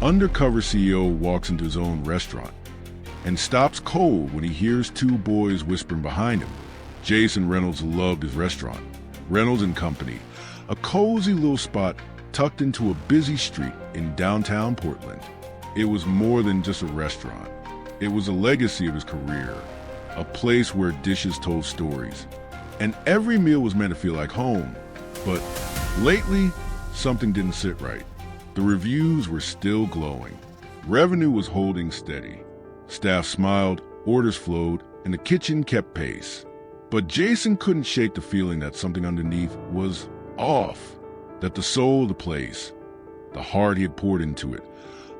Undercover CEO walks into his own restaurant and stops cold when he hears two boys whispering behind him. Jason Reynolds loved his restaurant, Reynolds Company, a cozy little spot tucked into a busy street in downtown Portland. It was more than just a restaurant. It was a legacy of his career, a place where dishes told stories, and every meal was meant to feel like home. But lately, something didn't sit right. The reviews were still glowing. Revenue was holding steady. Staff smiled, orders flowed, and the kitchen kept pace. But Jason couldn't shake the feeling that something underneath was off, that the soul of the place, the heart he had poured into it,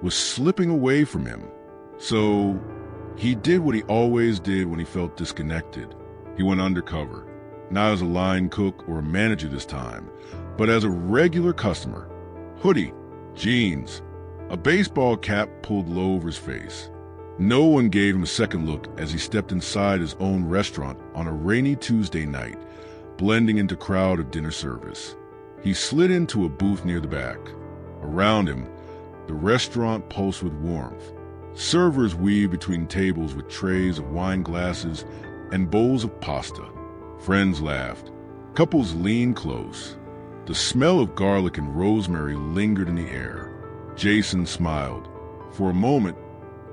was slipping away from him. So he did what he always did when he felt disconnected. He went undercover, not as a line cook or a manager this time, but as a regular customer. Hoodie, jeans, a baseball cap pulled low over his face. No one gave him a second look as he stepped inside his own restaurant on a rainy Tuesday night, blending into crowd of dinner service. He slid into a booth near the back. Around him, the restaurant pulsed with warmth. Servers weaved between tables with trays of wine glasses and bowls of pasta. Friends laughed. Couples leaned close. The smell of garlic and rosemary lingered in the air. Jason smiled. For a moment,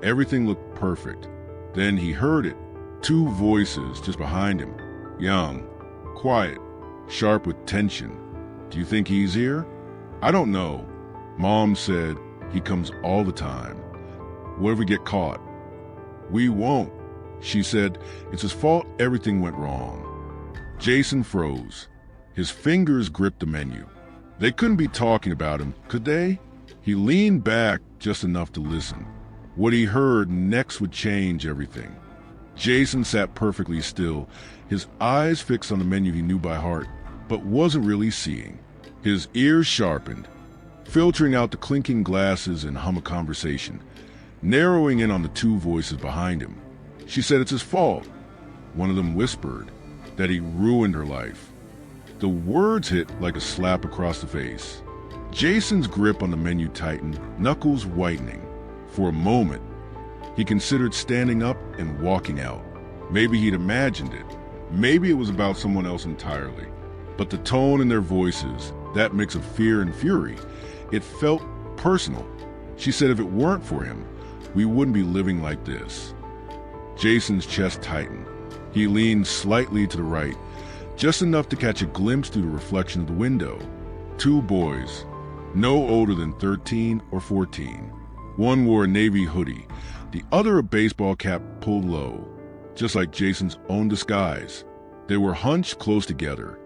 everything looked perfect. Then he heard it. Two voices just behind him. Young, quiet, sharp with tension. Do you think he's here? I don't know. Mom said he comes all the time. What if we get caught? We won't. She said it's his fault everything went wrong. Jason froze. His fingers gripped the menu. They couldn't be talking about him, could they? He leaned back just enough to listen. What he heard next would change everything. Jason sat perfectly still, his eyes fixed on the menu he knew by heart, but wasn't really seeing. His ears sharpened, filtering out the clinking glasses and hum of conversation, narrowing in on the two voices behind him. She said it's his fault. One of them whispered that he ruined her life. The words hit like a slap across the face. Jason's grip on the menu tightened, knuckles whitening. For a moment, he considered standing up and walking out. Maybe he'd imagined it. Maybe it was about someone else entirely. But the tone in their voices, that mix of fear and fury, it felt personal. She said if it weren't for him, we wouldn't be living like this. Jason's chest tightened. He leaned slightly to the right, just enough to catch a glimpse through the reflection of the window. Two boys, no older than 13 or 14. One wore a navy hoodie, the other a baseball cap pulled low, just like Jason's own disguise. They were hunched close together,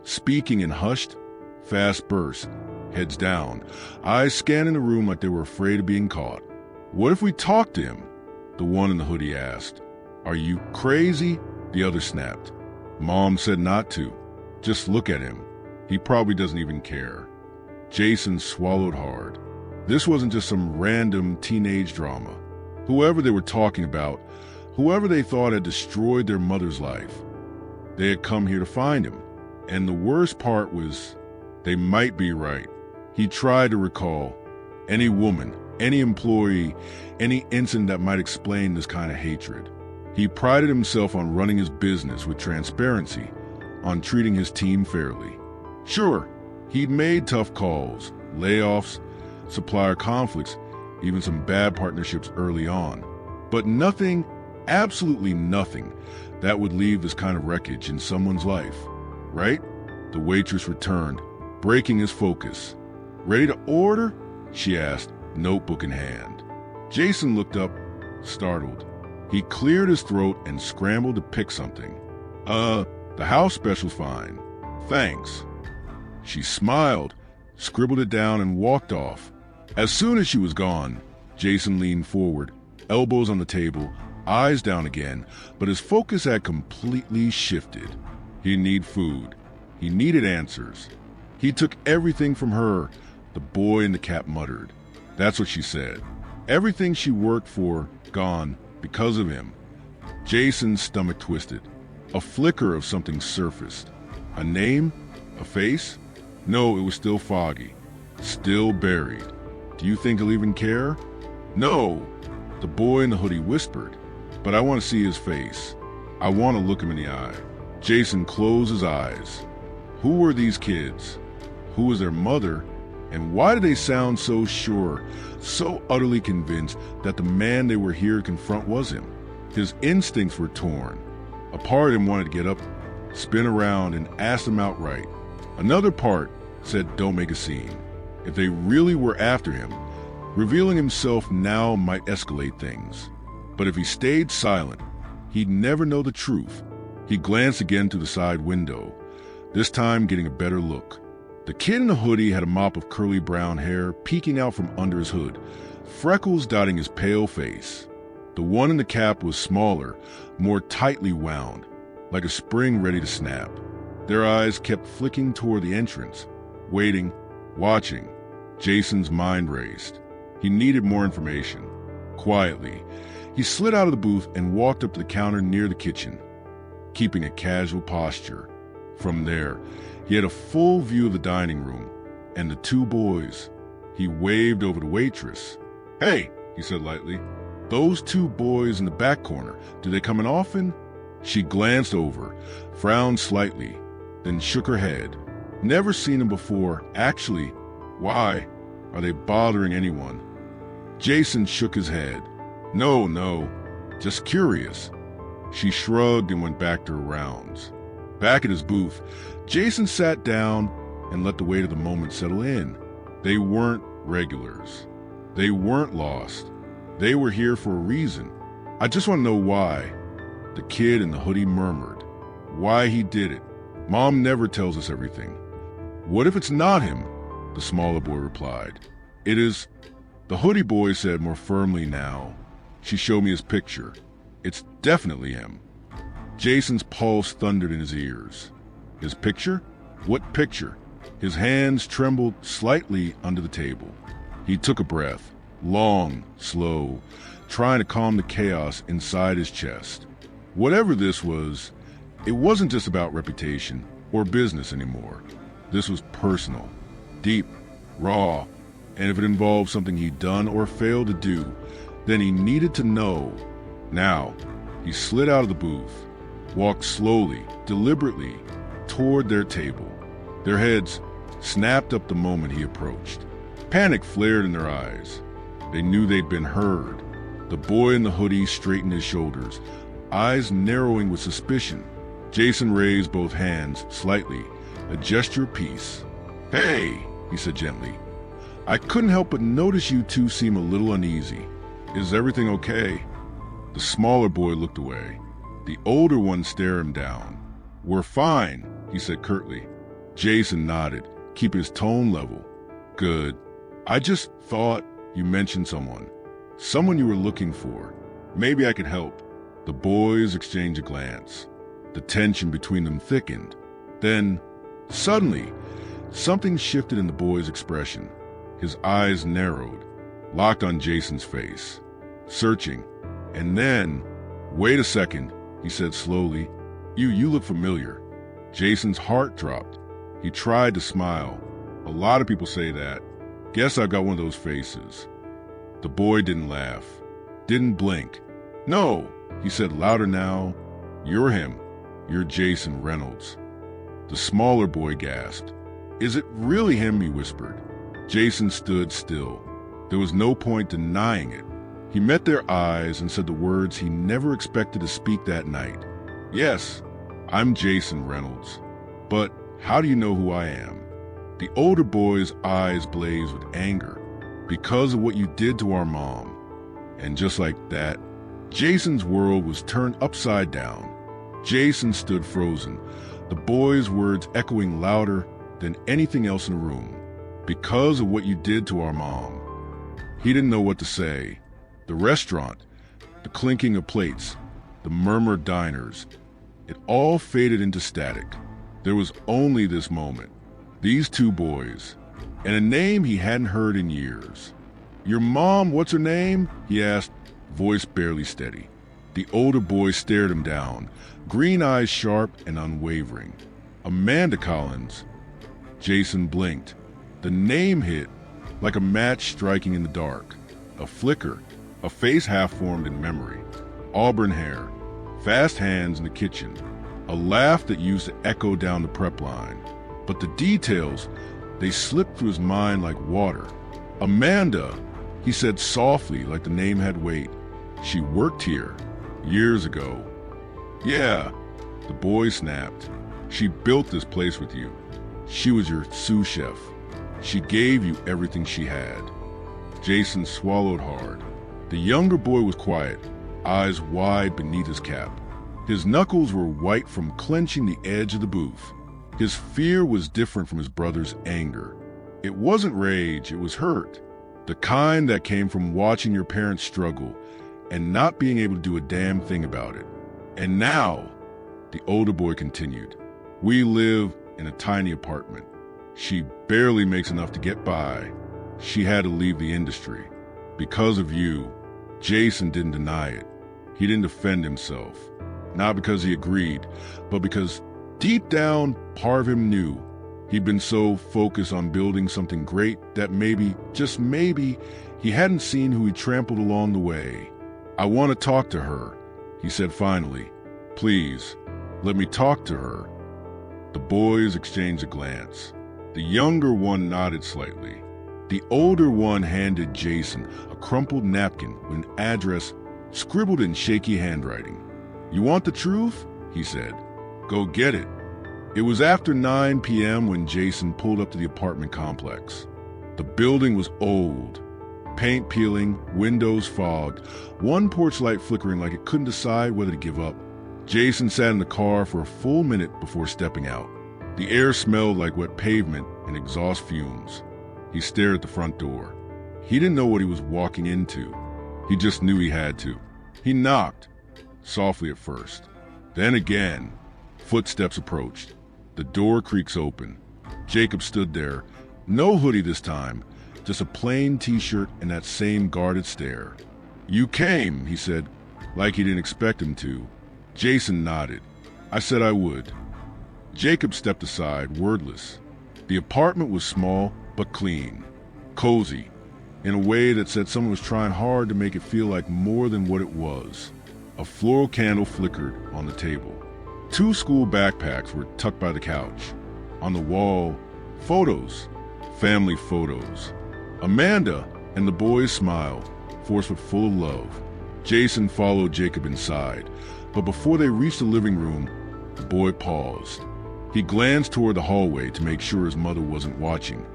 speaking in hushed, fast bursts, heads down, eyes scanning the room like they were afraid of being caught. What if we talked to him? The one in the hoodie asked. Are you crazy? The other snapped. Mom said not to. Just look at him. He probably doesn't even care. Jason swallowed hard. This wasn't just some random teenage drama. Whoever they were talking about, whoever they thought had destroyed their mother's life, they had come here to find him. And the worst part was, they might be right. He tried to recall any woman, any employee, any incident that might explain this kind of hatred. He prided himself on running his business with transparency, on treating his team fairly. Sure, he'd made tough calls, layoffs, supplier conflicts, even some bad partnerships early on. But nothing, absolutely nothing, that would leave this kind of wreckage in someone's life, right? The waitress returned, breaking his focus. Ready to order? She asked, notebook in hand. Jason looked up, startled. He cleared his throat and scrambled to pick something. The house special's fine. Thanks. She smiled, scribbled it down, and walked off. As soon as she was gone, Jason leaned forward, elbows on the table, eyes down again, but his focus had completely shifted. He didn't need food. He needed answers. He took everything from her, the boy in the cap muttered. That's what she said. Everything she worked for, gone because of him. Jason's stomach twisted. A flicker of something surfaced. A name? A face? No, it was still foggy, still buried. Do you think he'll even care? No, the boy in the hoodie whispered, but I want to see his face. I want to look him in the eye. Jason closed his eyes. Who were these kids? Who was their mother? And why did they sound so sure, so utterly convinced that the man they were here to confront was him? His instincts were torn. A part of him wanted to get up, spin around, and ask them outright. Another part said, don't make a scene. If they really were after him, revealing himself now might escalate things. But if he stayed silent, he'd never know the truth. He glanced again through the side window, this time getting a better look. The kid in the hoodie had a mop of curly brown hair peeking out from under his hood, freckles dotting his pale face. The one in the cap was smaller, more tightly wound, like a spring ready to snap. Their eyes kept flicking toward the entrance, waiting, watching. Jason's mind raced. He needed more information. Quietly, he slid out of the booth and walked up to the counter near the kitchen, keeping a casual posture. From there, he had a full view of the dining room and the two boys. He waved over the waitress. Hey, he said lightly, those two boys in the back corner, do they come in often? She glanced over, frowned slightly, then shook her head. Never seen them before. Actually, why? Are they bothering anyone? Jason shook his head. No, just curious. She shrugged and went back to her rounds. Back at his booth, Jason sat down and let the weight of the moment settle in. They weren't regulars. They weren't lost. They were here for a reason. I just want to know why. The kid in the hoodie murmured. Why he did it. Mom never tells us everything. What if it's not him? The smaller boy replied. It is. The hoodie boy said more firmly now. She showed me his picture. It's definitely him. Jason's pulse thundered in his ears. His picture? What picture? His hands trembled slightly under the table. He took a breath, long, slow, trying to calm the chaos inside his chest. Whatever this was, it wasn't just about reputation or business anymore. This was personal, deep, raw, and if it involved something he'd done or failed to do, then he needed to know. Now, he slid out of the booth, walked slowly, deliberately, toward their table. Their heads snapped up the moment he approached. Panic flared in their eyes. They knew they'd been heard. The boy in the hoodie straightened his shoulders, eyes narrowing with suspicion. Jason raised both hands slightly, a gesture of peace. Hey, he said gently. I couldn't help but notice you two seem a little uneasy. Is everything okay? The smaller boy looked away. The older one stared him down. We're fine, he said curtly. Jason nodded, keeping his tone level. Good. I just thought you mentioned someone. Someone you were looking for. Maybe I could help. The boys exchanged a glance. The tension between them thickened. Then, suddenly, something shifted in the boy's expression. His eyes narrowed, locked on Jason's face, searching. And then, wait a second, he said slowly. You look familiar. Jason's heart dropped. He tried to smile. A lot of people say that. Guess I've got one of those faces. The boy didn't laugh, didn't blink. No, he said louder now. You're him. You're Jason Reynolds. The smaller boy gasped. Is it really him? He whispered. Jason stood still. There was no point denying it. He met their eyes and said the words he never expected to speak that night. Yes, I'm Jason Reynolds. But how do you know who I am? The older boy's eyes blazed with anger. Because of what you did to our mom. And just like that, Jason's world was turned upside down. Jason stood frozen, the boy's words echoing louder than anything else in the room. Because of what you did to our mom. He didn't know what to say. The restaurant, the clinking of plates, the murmured diners, it all faded into static. There was only this moment, these two boys, and a name he hadn't heard in years. Your mom, what's her name? He asked, voice barely steady. The older boy stared him down, green eyes sharp and unwavering. Amanda Collins. Jason blinked. The name hit, like a match striking in the dark. A flicker, a face half-formed in memory. Auburn hair, fast hands in the kitchen, a laugh that used to echo down the prep line. But the details, they slipped through his mind like water. Amanda, he said softly like the name had weight. She worked here, years ago. Yeah, the boy snapped. She built this place with you. She was your sous chef. She gave you everything she had. Jason swallowed hard. The younger boy was quiet, eyes wide beneath his cap. His knuckles were white from clenching the edge of the booth. His fear was different from his brother's anger. It wasn't rage, it was hurt. The kind that came from watching your parents struggle and not being able to do a damn thing about it. And now, the older boy continued, we live in a tiny apartment. She barely makes enough to get by. She had to leave the industry. Because of you. Jason didn't deny it. He didn't defend himself. Not because he agreed, but because deep down, part of him knew. He'd been so focused on building something great that maybe, just maybe, he hadn't seen who he trampled along the way. I want to talk to her, he said finally. Please, let me talk to her. The boys exchanged a glance. The younger one nodded slightly. The older one handed Jason a crumpled napkin with an address scribbled in shaky handwriting. You want the truth? He said. Go get it. It was after 9 p.m. when Jason pulled up to the apartment complex. The building was old. Paint peeling, windows fogged, one porch light flickering like it couldn't decide whether to give up. Jason sat in the car for a full minute before stepping out. The air smelled like wet pavement and exhaust fumes. He stared at the front door. He didn't know what he was walking into. He just knew he had to. He knocked, softly at first. Then again, footsteps approached. The door creaks open. Jacob stood there, no hoodie this time, just a plain t-shirt and that same guarded stare. You came, he said, like he didn't expect him to. Jason nodded. I said I would. Jacob stepped aside, wordless. The apartment was small, but clean, cozy, in a way that said someone was trying hard to make it feel like more than what it was. A floral candle flickered on the table. 2 school backpacks were tucked by the couch. On the wall, photos, family photos. Amanda and the boys smiled, forced but full of love. Jason followed Jacob inside, but before they reached the living room, the boy paused. He glanced toward the hallway to make sure his mother wasn't watching,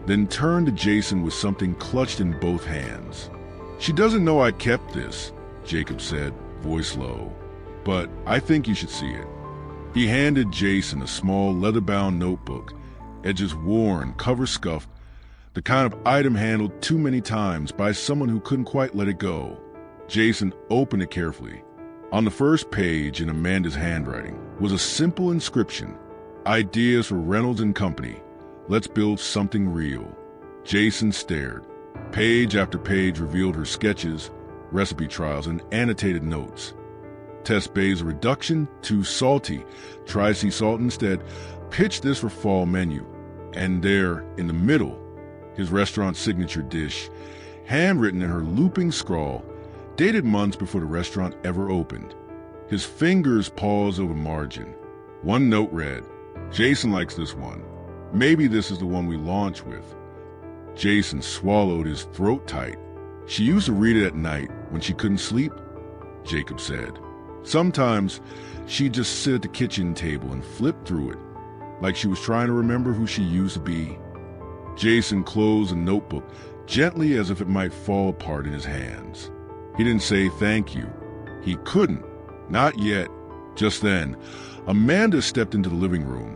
then turned to Jason with something clutched in both hands. She doesn't know I kept this, Jacob said, voice low, but I think you should see it. He handed Jason a small leather-bound notebook, edges worn, cover scuffed, the kind of item handled too many times by someone who couldn't quite let it go. Jason opened it carefully. On the first page, in Amanda's handwriting, was a simple inscription. Ideas for Reynolds Company. Let's build something real. Jason stared. Page after page revealed her sketches, recipe trials, and annotated notes. Test basil reduction, too salty. Try sea salt instead. Pitch this for fall menu. And there, in the middle, his restaurant's signature dish, handwritten in her looping scrawl, dated months before the restaurant ever opened. His fingers paused over margin. One note read, Jason likes this one. Maybe this is the one we launch with. Jason swallowed his throat tight. She used to read it at night when she couldn't sleep, Jacob said. Sometimes she'd just sit at the kitchen table and flip through it, like she was trying to remember who she used to be. Jason closed the notebook gently as if it might fall apart in his hands. He didn't say thank you. He couldn't. Not yet. Just then, Amanda stepped into the living room,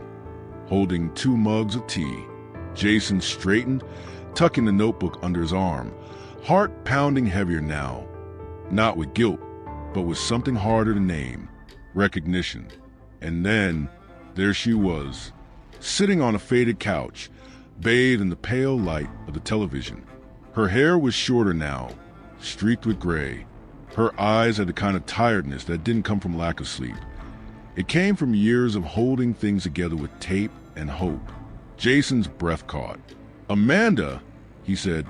holding 2 mugs of tea. Jason straightened, tucking the notebook under his arm, heart pounding heavier now. Not with guilt, but with something harder to name, recognition. And then, there she was, sitting on a faded couch, bathed in the pale light of the television. Her hair was shorter now, streaked with gray. Her eyes had the kind of tiredness that didn't come from lack of sleep. It came from years of holding things together with tape and hope. Jason's breath caught. Amanda, he said,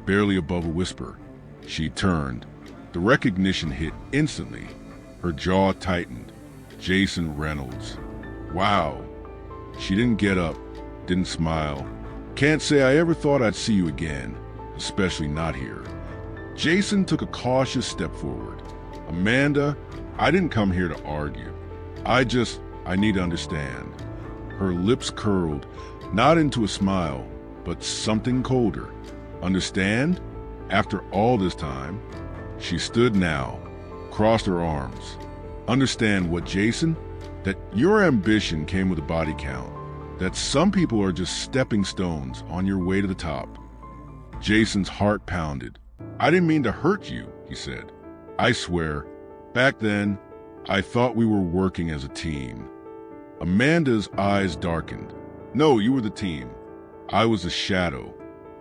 barely above a whisper. She turned. The recognition hit instantly. Her jaw tightened. Jason Reynolds. Wow. She didn't get up, didn't smile. Can't say I ever thought I'd see you again, especially not here. Jason took a cautious step forward. Amanda, I didn't come here to argue. I need to understand. Her lips curled, not into a smile, but something colder. Understand? After all this time, she stood now, crossed her arms. Understand what, Jason? That your ambition came with a body count. That some people are just stepping stones on your way to the top. Jason's heart pounded. I didn't mean to hurt you, he said. I swear, back then, I thought we were working as a team. Amanda's eyes darkened. No, you were the team. I was the shadow,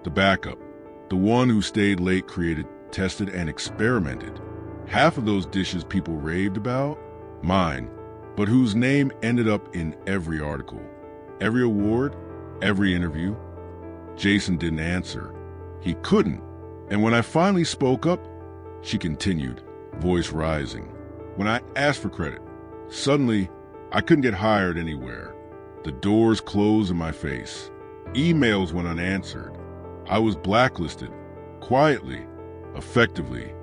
the backup, the one who stayed late, created, tested, and experimented. Half of those dishes people raved about, mine, but whose name ended up in every article, every award, every interview. Jason didn't answer. He couldn't. And when I finally spoke up, she continued, voice rising. When I asked for credit, suddenly I couldn't get hired anywhere. The doors closed in my face. Emails went unanswered. I was blacklisted, quietly, effectively.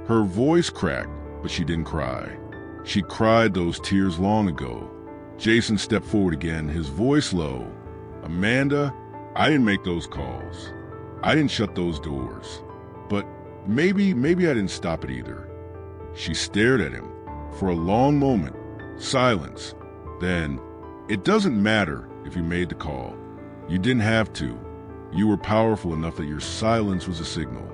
Her voice cracked, but she didn't cry. She cried those tears long ago. Jason stepped forward again, his voice low. Amanda, I didn't make those calls. I didn't shut those doors. But maybe I didn't stop it either. She stared at him. For a long moment, silence. Then, it doesn't matter if you made the call. You didn't have to. You were powerful enough that your silence was a signal.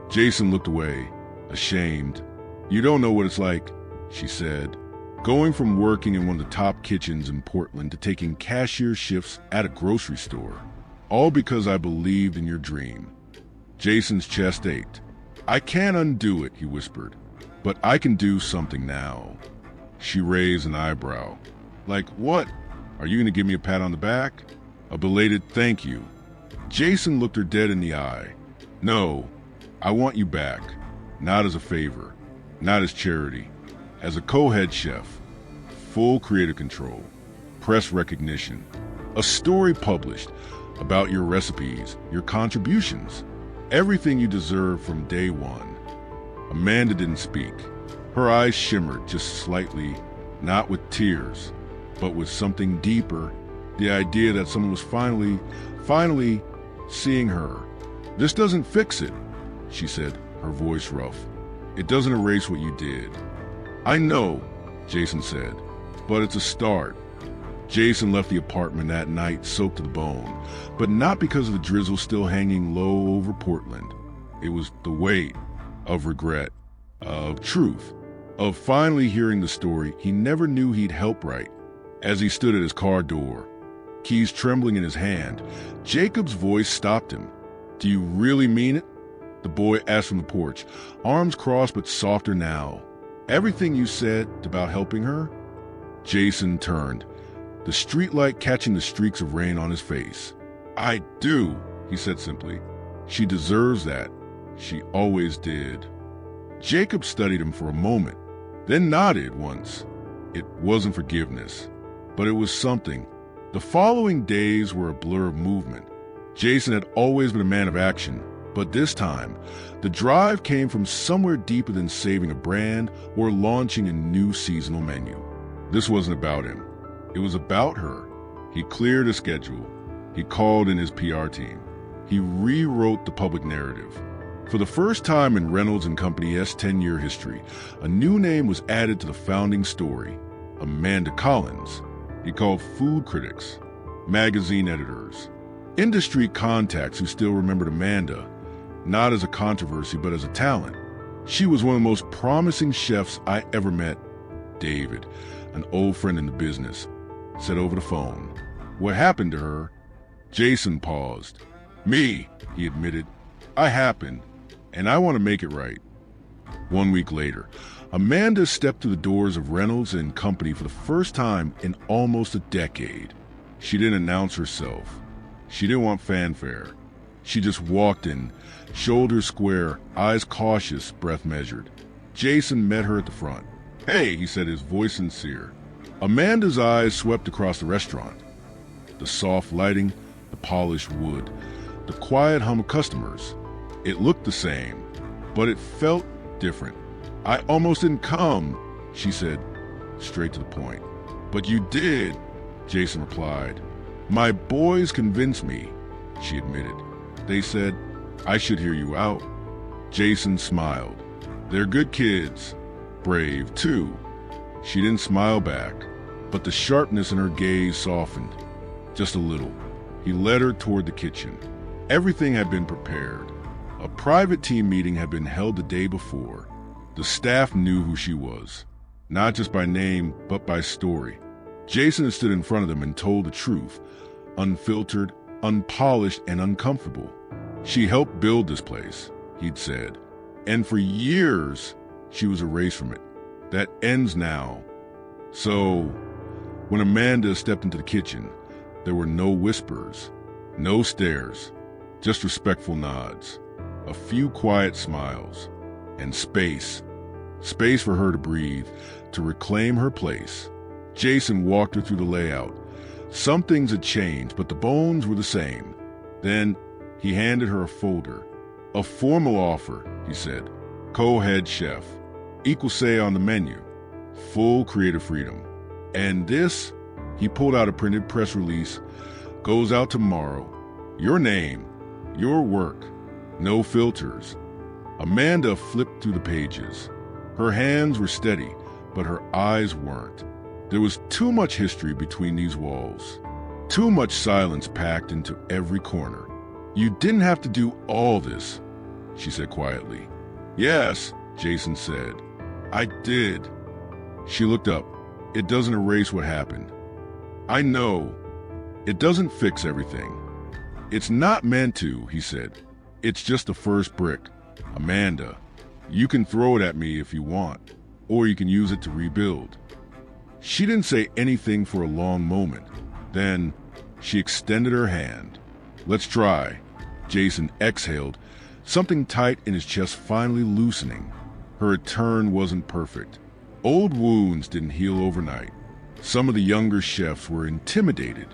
Jason looked away, ashamed. You don't know what it's like, she said. Going from working in one of the top kitchens in Portland to taking cashier shifts at a grocery store. All because I believed in your dream. Jason's chest ached. I can't undo it, he whispered. But I can do something now. She raised an eyebrow. Like what? Are you going to give me a pat on the back? A belated thank you. Jason looked her dead in the eye. No, I want you back. Not as a favor. Not as charity. As a co-head chef. Full creative control. Press recognition. A story published about your recipes, your contributions. Everything you deserve from day one. Amanda didn't speak. Her eyes shimmered just slightly, not with tears, but with something deeper, the idea that someone was finally seeing her. This doesn't fix it, she said, her voice rough. It doesn't erase what you did. I know, Jason said, but it's a start. Jason left the apartment that night soaked to the bone, but not because of the drizzle still hanging low over Portland. It was the weight of regret, of truth, of finally hearing the story he never knew he'd help write. As he stood at his car door, keys trembling in his hand, Jacob's voice stopped him. Do you really mean it? The boy asked from the porch, arms crossed but softer now. Everything you said about helping her? Jason turned, the streetlight catching the streaks of rain on his face. I do, he said simply. She deserves that. She always did. Jacob studied him for a moment, then nodded once. It wasn't forgiveness, but it was something. The following days were a blur of movement. Jason had always been a man of action, but this time, the drive came from somewhere deeper than saving a brand or launching a new seasonal menu. This wasn't about him. It was about her. He cleared a schedule. He called in his PR team. He rewrote the public narrative. For the first time in Reynolds Company's 10-year history, a new name was added to the founding story, Amanda Collins. He called food critics, magazine editors, industry contacts who still remembered Amanda, not as a controversy but as a talent. She was one of the most promising chefs I ever met. David, an old friend in the business, said over the phone. What happened to her? Jason paused. Me, he admitted. I happened, and I want to make it right. 1 week later, Amanda stepped through the doors of Reynolds Company for the first time in almost a decade. She didn't announce herself. She didn't want fanfare. She just walked in, shoulders square, eyes cautious, breath measured. Jason met her at the front. "Hey," he said, his voice sincere. Amanda's eyes swept across the restaurant. The soft lighting, the polished wood, the quiet hum of customers. It looked the same, but it felt different. "I almost didn't come," she said, straight to the point. "But you did," Jason replied. "My boys convinced me," she admitted. "They said I should hear you out." Jason smiled. "They're good kids. Brave, too." She didn't smile back, but the sharpness in her gaze softened. Just a little. He led her toward the kitchen. Everything had been prepared. A private team meeting had been held the day before. The staff knew who she was, not just by name, but by story. Jason had stood in front of them and told the truth, unfiltered, unpolished, and uncomfortable. She helped build this place, he'd said, and for years she was erased from it. That ends now. So, when Amanda stepped into the kitchen, there were no whispers, no stares, just respectful nods, a few quiet smiles, and space. Space for her to breathe, to reclaim her place. Jason walked her through the layout. Some things had changed, but the bones were the same. Then he handed her a folder. "A formal offer," he said. "Co-head chef. Equal say on the menu. Full creative freedom. And this," he pulled out a printed press release, "goes out tomorrow. Your name, your work, no filters." Amanda flipped through the pages. Her hands were steady, but her eyes weren't. There was too much history between these walls. Too much silence packed into every corner. "You didn't have to do all this," she said quietly. "Yes," Jason said. "I did." She looked up. "It doesn't erase what happened." "I know. It doesn't fix everything." "It's not meant to," he said. "It's just the first brick. Amanda, you can throw it at me if you want, or you can use it to rebuild." She didn't say anything for a long moment. Then she extended her hand. "Let's try." Jason exhaled, something tight in his chest finally loosening. Her return wasn't perfect. Old wounds didn't heal overnight. Some of the younger chefs were intimidated.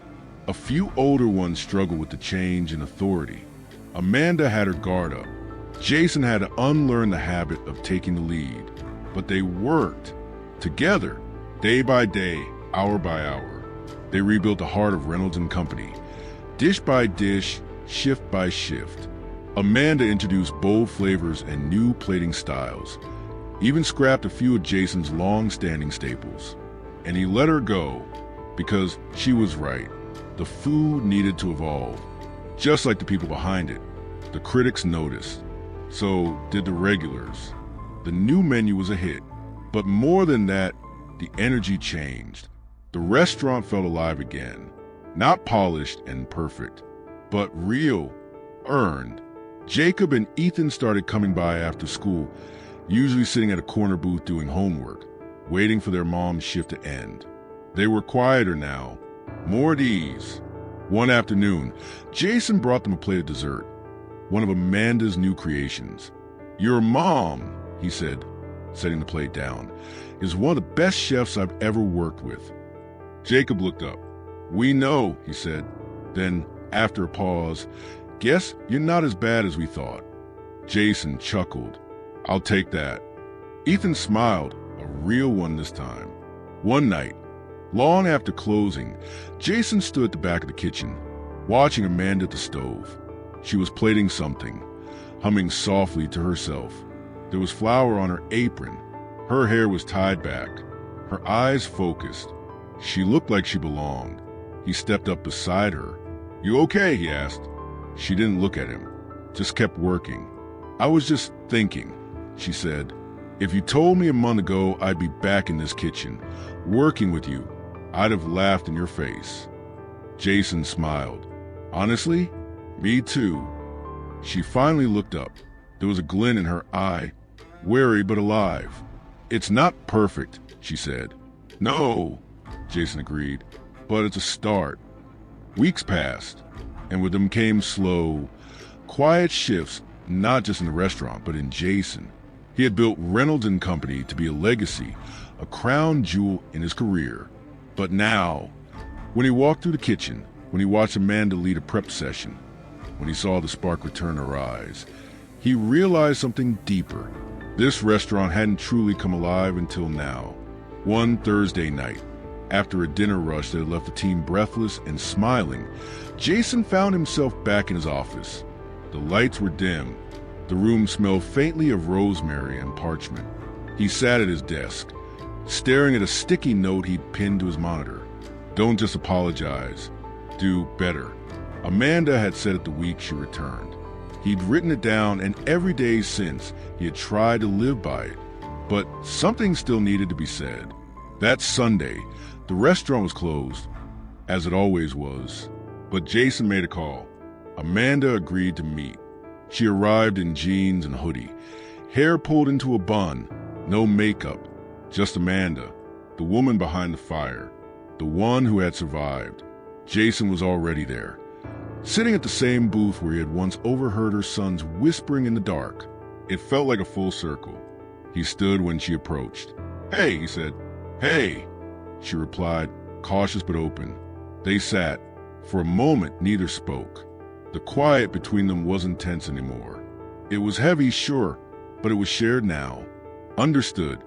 A few older ones struggled with the change in authority. Amanda had her guard up. Jason had to unlearn the habit of taking the lead. But they worked together, day by day, hour by hour. They rebuilt the heart of Reynolds Company, dish by dish, shift by shift. Amanda introduced bold flavors and new plating styles, even scrapped a few of Jason's long-standing staples. And he let her go because she was right. The food needed to evolve, just like the people behind it. The critics noticed. So did the regulars. The new menu was a hit. But more than that, the energy changed. The restaurant felt alive again. Not polished and perfect, but real, earned. Jacob and Ethan started coming by after school, usually sitting at a corner booth doing homework, waiting for their mom's shift to end. They were quieter now, more at ease. One afternoon, Jason brought them a plate of dessert, one of Amanda's new creations. "Your mom," he said, setting the plate down, "is one of the best chefs I've ever worked with." Jacob looked up. "We know," he said. Then, after a pause, "Guess you're not as bad as we thought." Jason chuckled. "I'll take that." Ethan smiled, a real one this time. One night, long after closing, Jason stood at the back of the kitchen, watching Amanda at the stove. She was plating something, humming softly to herself. There was flour on her apron. Her hair was tied back, her eyes focused. She looked like she belonged. He stepped up beside her. "You okay?" he asked. She didn't look at him, just kept working. "I was just thinking," she said. "If you told me a month ago I'd be back in this kitchen, working with you, I'd have laughed in your face." Jason smiled. "Honestly, me too." She finally looked up. There was a glint in her eye, wary but alive. "It's not perfect," she said. "No," Jason agreed, "but it's a start." Weeks passed, and with them came slow, Quiet shifts, not just in the restaurant, but in Jason. He had built Reynolds Company to be a legacy, a crown jewel in his career. But now, when he walked through the kitchen, when he watched Amanda lead a prep session, when he saw the spark return to her eyes, he realized something deeper. This restaurant hadn't truly come alive until now. One Thursday night, after a dinner rush that had left the team breathless and smiling, Jason found himself back in his office. The lights were dim. The room smelled faintly of rosemary and parchment. He sat at his desk, staring at a sticky note he'd pinned to his monitor. "Don't just apologize. Do better." Amanda had said it the week she returned. He'd written it down, and every day since, he had tried to live by it. But something still needed to be said. That Sunday, the restaurant was closed, as it always was. But Jason made a call. Amanda agreed to meet. She arrived in jeans and hoodie, hair pulled into a bun, no makeup, just Amanda, the woman behind the fire, the one who had survived. Jason was already there, sitting at the same booth where he had once overheard her sons whispering in the dark. It felt like a full circle. He stood when she approached. "Hey," he said. "Hey," she replied, cautious but open. They sat. For a moment, neither spoke. The quiet between them wasn't tense anymore. It was heavy, sure, but it was shared now. Understood.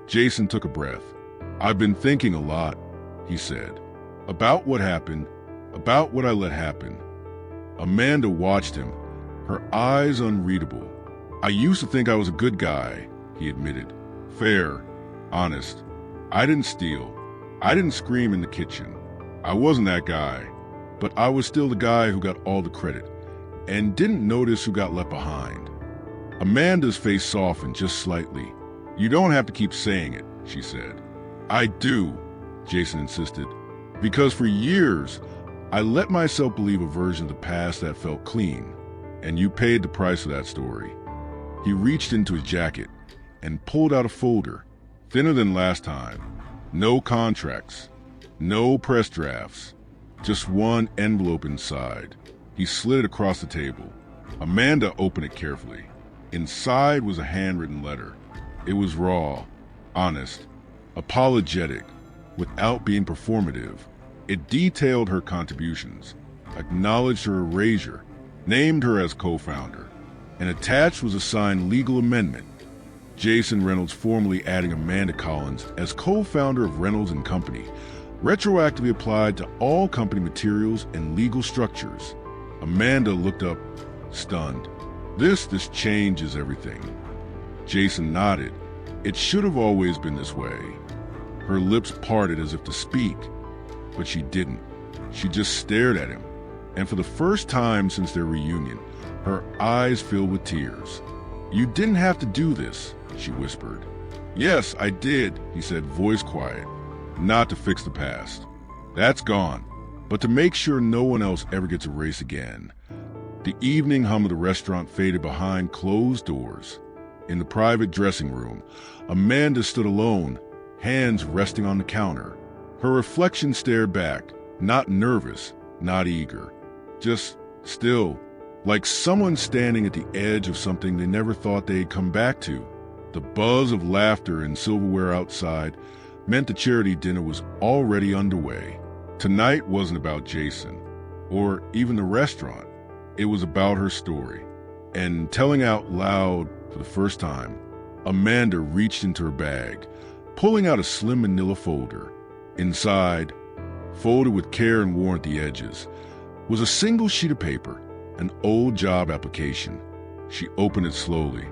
Jason took a breath. "I've been thinking a lot," he said. "About what happened, about what I let happen." Amanda watched him, her eyes unreadable. "I used to think I was a good guy," he admitted. "Fair, honest. I didn't steal. I didn't scream in the kitchen. I wasn't that guy. But I was still the guy who got all the credit and didn't notice who got left behind." Amanda's face softened just slightly. "You don't have to keep saying it," she said. "I do," Jason insisted, "because for years I let myself believe a version of the past that felt clean, and you paid the price of that story." He reached into his jacket and pulled out a folder, thinner than last time. No contracts, no press drafts. Just one envelope inside. He slid it across the table. Amanda opened it carefully. Inside was a handwritten letter. It was raw, honest, apologetic, without being performative. It detailed her contributions, acknowledged her erasure, named her as co-founder, and attached was a signed legal amendment. Jason Reynolds formally adding Amanda Collins as co-founder of Reynolds Company, retroactively applied to all company materials and legal structures. Amanda looked up, stunned. This changes everything." Jason nodded. "It should have always been this way." Her lips parted as if to speak, but she didn't. She just stared at him, and for the first time since their reunion, her eyes filled with tears. "You didn't have to do this," she whispered. "Yes, I did," he said, voice quiet. "Not to fix the past. That's gone. But to make sure no one else ever gets erased again." The evening hum of the restaurant faded behind closed doors. In the private dressing room, Amanda stood alone, hands resting on the counter. Her reflection stared back, not nervous, not eager. Just still, like someone standing at the edge of something they never thought they'd come back to. The buzz of laughter and silverware outside meant the charity dinner was already underway. Tonight wasn't about Jason, or even the restaurant. It was about her story. And telling out loud for the first time, Amanda reached into her bag, pulling out a slim manila folder. Inside, folded with care and worn at the edges, was a single sheet of paper, an old job application. She opened it slowly.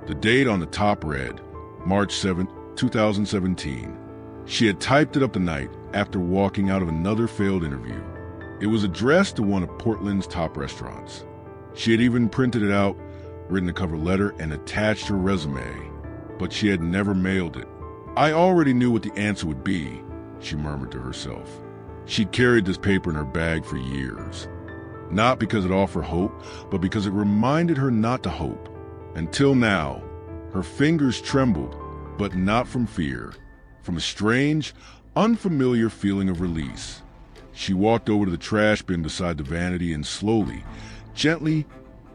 The date on the top read, March 7, 2017. She had typed it up the night after walking out of another failed interview. It was addressed to one of Portland's top restaurants. She had even printed it out, written a cover letter, and attached her resume, but she had never mailed it. "I already knew what the answer would be," she murmured to herself. She'd carried this paper in her bag for years. Not because it offered hope, but because it reminded her not to hope. Until now, her fingers trembled, but not from fear, from a strange, unfamiliar feeling of release. She walked over to the trash bin beside the vanity and slowly, gently,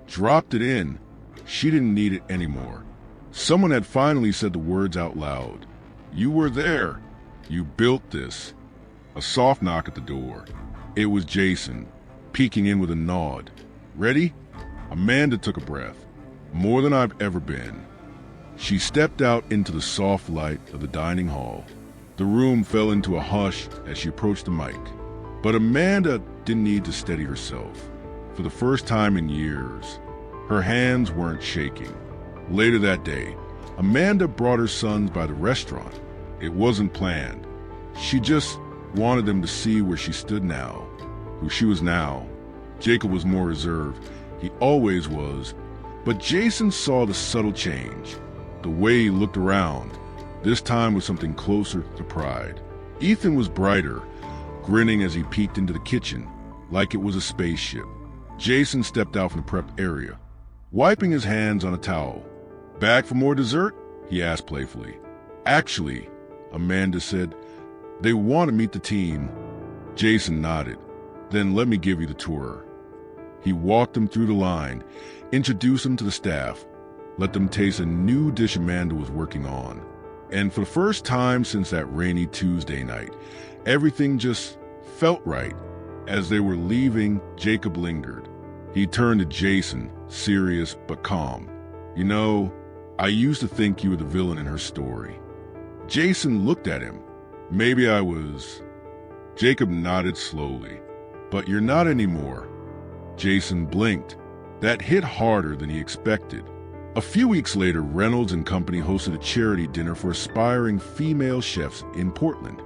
dropped it in. She didn't need it anymore. Someone had finally said the words out loud. You were there. You built this. A soft knock at the door. It was Jason, peeking in with a nod. Ready? Amanda took a breath. More than I've ever been. She stepped out into the soft light of the dining hall. The room fell into a hush as she approached the mic. But Amanda didn't need to steady herself. For the first time in years, her hands weren't shaking. Later that day, Amanda brought her sons by the restaurant. It wasn't planned. She just wanted them to see where she stood now, who she was now. Jacob was more reserved. He always was. But Jason saw the subtle change, the way he looked around, this time with something closer to pride. Ethan was brighter, grinning as he peeked into the kitchen, like it was a spaceship. Jason stepped out from the prep area, wiping his hands on a towel. Back for more dessert? He asked playfully. Actually, Amanda said, they want to meet the team. Jason nodded. Then let me give you the tour. He walked them through the line, introduced them to the staff, let them taste a new dish Amanda was working on. And for the first time since that rainy Tuesday night, everything just felt right. As they were leaving, Jacob lingered. He turned to Jason, serious but calm. You know, I used to think you were the villain in her story. Jason looked at him. Maybe I was. Jacob nodded slowly. But you're not anymore. Jason blinked. That hit harder than he expected. A few weeks later, Reynolds and Company hosted a charity dinner for aspiring female chefs in Portland.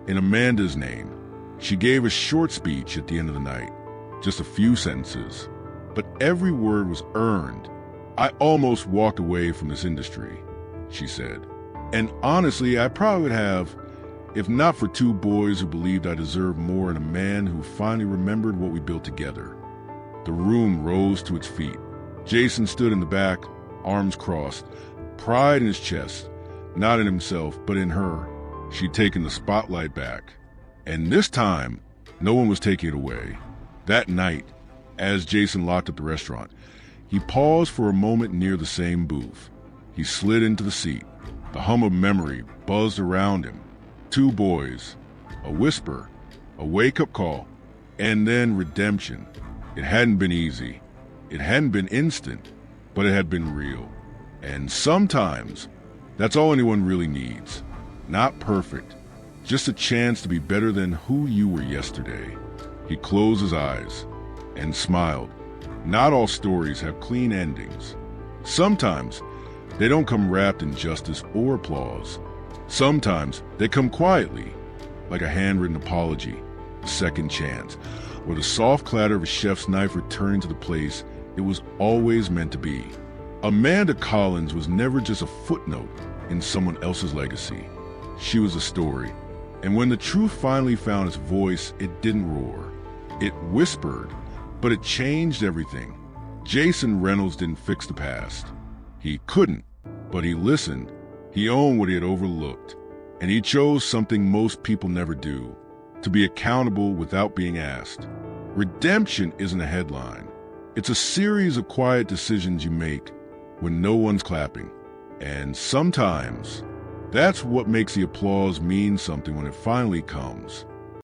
In Amanda's name, she gave a short speech at the end of the night, just a few sentences, but every word was earned. I almost walked away from this industry, she said. And honestly, I probably would have, if not for two boys who believed I deserved more and a man who finally remembered what we built together. The room rose to its feet. Jason stood in the back, arms crossed, pride in his chest, not in himself, but in her. She'd taken the spotlight back. And this time, no one was taking it away. That night, as Jason locked up the restaurant, he paused for a moment near the same booth. He slid into the seat. The hum of memory buzzed around him. Two boys, a whisper, a wake-up call, and then redemption. It hadn't been easy. It hadn't been instant, but it had been real. And sometimes, that's all anyone really needs. Not perfect, just a chance to be better than who you were yesterday. He closed his eyes and smiled. Not all stories have clean endings. Sometimes, they don't come wrapped in justice or applause. Sometimes, they come quietly, like a handwritten apology, a second chance, or the soft clatter of a chef's knife returning to the place it was always meant to be. Amanda Collins was never just a footnote in someone else's legacy. She was a story. And when the truth finally found its voice, it didn't roar. It whispered, but it changed everything. Jason Reynolds didn't fix the past. He couldn't, but he listened. He owned what he had overlooked. And he chose something most people never do, to be accountable without being asked. Redemption isn't a headline. It's a series of quiet decisions you make when no one's clapping. And sometimes, that's what makes the applause mean something when it finally comes.